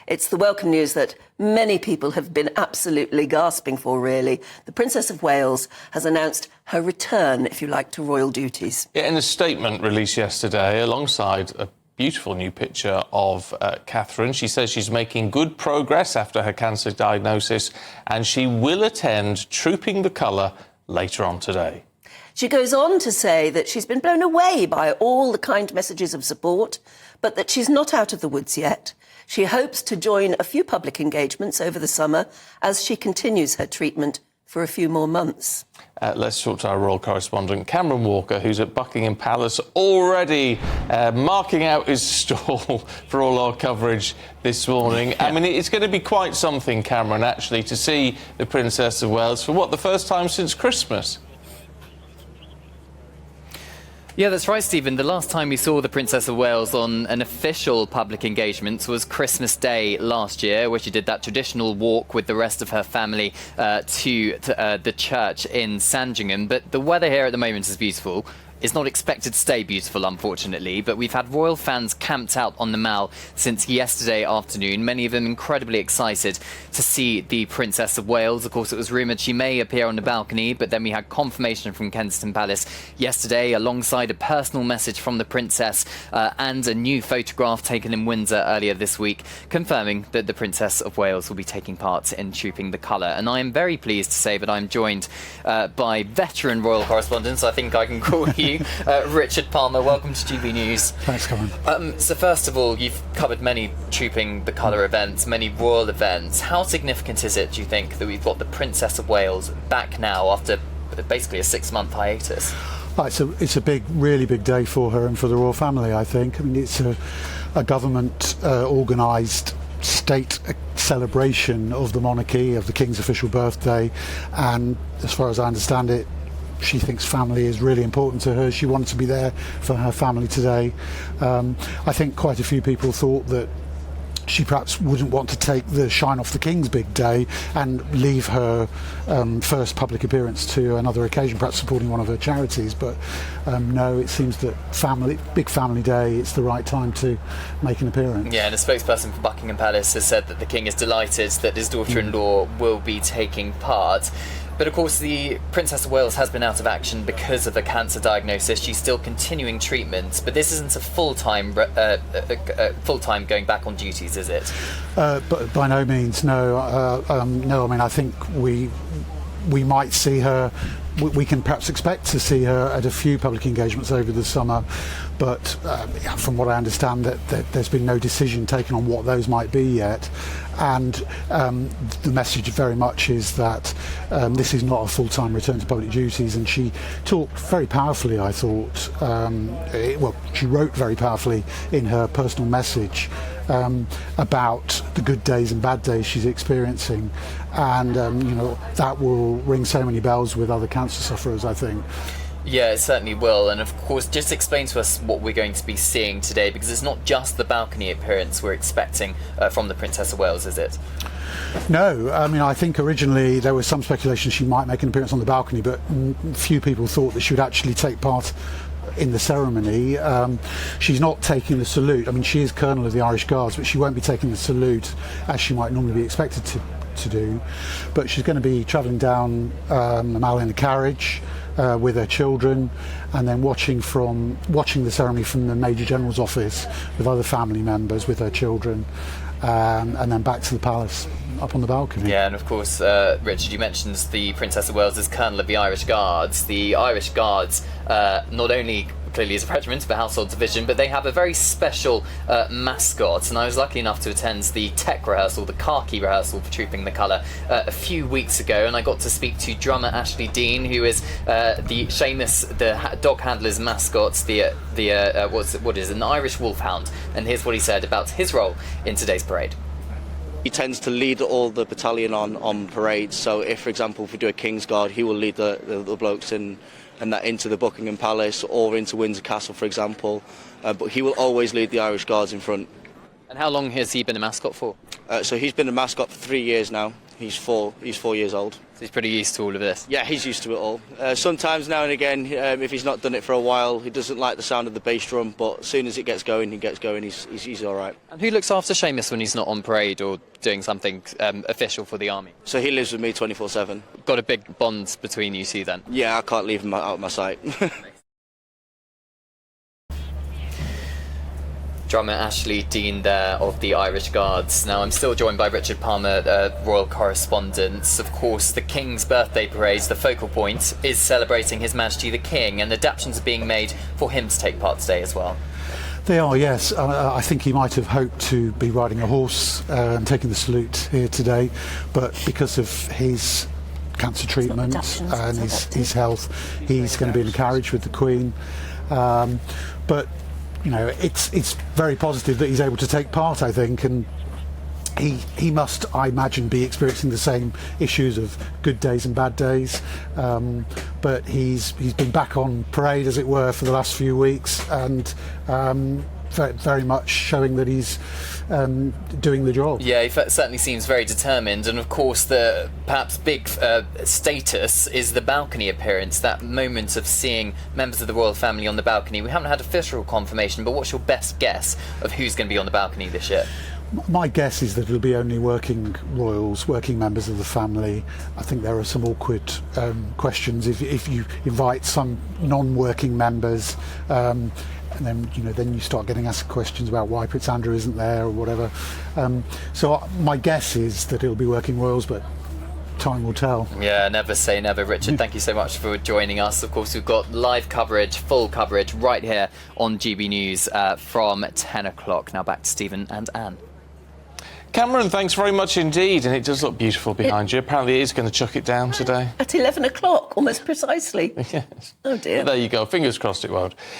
It's the welcome news that many people have been absolutely gasping for, really. The Princess of Wales has announced her return, if you like, to royal duties. Yeah, in a statement released yesterday, alongside a beautiful new picture of Catherine, she says she's making good progress after her cancer diagnosis and she will attend Trooping the Colour later on today. She goes on to say that she's been blown away by all the kind messages of support, but that she's not out of the woods yet. She hopes to join a few public engagements over the summer as she continues her treatment for a few more months. Let's talk to our royal correspondent, Cameron Walker, who's at Buckingham Palace, already marking out his stall for all our coverage this morning. I mean, it's going to be quite something, Cameron, actually, to see the Princess of Wales for, what, the first time since Christmas? Yeah, that's right, Stephen. The last time we saw the Princess of Wales on an official public engagement was Christmas Day last year, where she did that traditional walk with the rest of her family to the church in Sandringham. But the weather here at the moment is beautiful. It's not expected to stay beautiful, unfortunately, but we've had royal fans camped out on the Mall since yesterday afternoon, many of them incredibly excited to see the Princess of Wales. Of course, it was rumoured she may appear on the balcony, but then we had confirmation from Kensington Palace yesterday, alongside a personal message from the Princess and a new photograph taken in Windsor earlier this week, confirming that the Princess of Wales will be taking part in Trooping the Colour. And I am very pleased to say that I'm joined by veteran royal correspondents, I think I can call you, Richard Palmer. Welcome to GB News. Thanks, Cameron. So first of all, you've covered many Trooping the Colour events, many royal events. How significant is it, do you think, that we've got the Princess of Wales back now after basically a 6-month hiatus? It's a big, really big day for her and for the royal family, I think. I mean, it's a government organised state celebration of the monarchy, of the King's official birthday, and as far as I understand it, she thinks family is really important to her. She wanted to be there for her family today. I think quite a few people thought that she perhaps wouldn't want to take the shine off the King's big day and leave her first public appearance to another occasion, perhaps supporting one of her charities. But no, it seems that big family day, it's the right time to make an appearance. Yeah, and a spokesperson for Buckingham Palace has said that the King is delighted that his daughter-in-law will be taking part. But of course, the Princess of Wales has been out of action because of a cancer diagnosis. She's still continuing treatment, but this isn't a full-time going back on duties, is it? But by no means, no. No, I mean, I think we might see her. We can perhaps expect to see her at a few public engagements over the summer, but from what I understand, that there's been no decision taken on what those might be yet. And the message very much is that this is not a full-time return to public duties, and she talked very powerfully, I thought. She wrote very powerfully in her personal message about the good days and bad days she's experiencing, and that will ring so many bells with other cancer sufferers, I think. Yeah, it certainly will. And of course, just explain to us what we're going to be seeing today, because it's not just the balcony appearance we're expecting from the Princess of Wales, is it? No, I mean, I think originally there was some speculation she might make an appearance on the balcony, but few people thought that she would actually take part in the ceremony. She's not taking the salute. I mean, she is Colonel of the Irish Guards, but she won't be taking the salute as she might normally be expected to do. But she's going to be travelling down the Mall in a carriage with her children, and then watching the ceremony from the Major General's office with other family members with her children, and then back to the palace up on the balcony. Yeah, and of course, Richard, you mentioned the Princess of Wales as Colonel of the Irish Guards. The Irish Guards not only clearly is a regiment of a household division, but they have a very special mascot, and I was lucky enough to attend the tech rehearsal, the khaki rehearsal for Trooping the Colour a few weeks ago, and I got to speak to drummer Ashley Dean, who is the Seamus, the dog handler's mascot, what is it, an Irish wolfhound, and here's what he said about his role in today's parade. He tends to lead all the battalion on parades, so if, for example, if we do a King's Guard, he will lead the blokes into the Buckingham Palace or into Windsor Castle, for example, but he will always lead the Irish Guards in front. And how long has he been a mascot for? So he's been a mascot for 3 years now, He's 4 years old. So he's pretty used to all of this. Yeah, he's used to it all. Sometimes, now and again, if he's not done it for a while, he doesn't like the sound of the bass drum, but as soon as it gets going, he's all right. And who looks after Seamus when he's not on parade or doing something official for the army? So he lives with me 24/7. Got a big bond between you two then? Yeah, I can't leave him out of my sight. Drummer Ashley Dean there of the Irish Guards. Now I'm still joined by Richard Palmer, royal correspondent. Of course, the King's birthday parade, the focal point, is celebrating His Majesty the King, and adaptations are being made for him to take part today as well. They are, yes. I think he might have hoped to be riding a horse and taking the salute here today, but because of his cancer treatment and his health, he's going to be in a carriage with the Queen. But you know, it's very positive that he's able to take part, I think, and he must, I imagine, be experiencing the same issues of good days and bad days. But he's been back on parade, as it were, for the last few weeks, and very much showing that he's doing the job. Yeah, he certainly seems very determined, and of course the perhaps big status is the balcony appearance, that moment of seeing members of the royal family on the balcony. We haven't had official confirmation, but what's your best guess of who's going to be on the balcony this year? My guess is that it'll be only working royals, working members of the family. I think there are some awkward questions if you invite some non-working members, and then you start getting asked questions about why Prince Andrew isn't there or whatever. So my guess is that it'll be working royals, but time will tell. Yeah, never say never. Richard, thank you so much for joining us. Of course, we've got live coverage, full coverage, right here on GB News from 10 o'clock. Now back to Stephen and Anne. Cameron, thanks very much indeed, and it does look beautiful behind you. Apparently it is going to chuck it down today. At 11 o'clock, almost precisely. Yes. Oh dear. There you go. Fingers crossed it won't.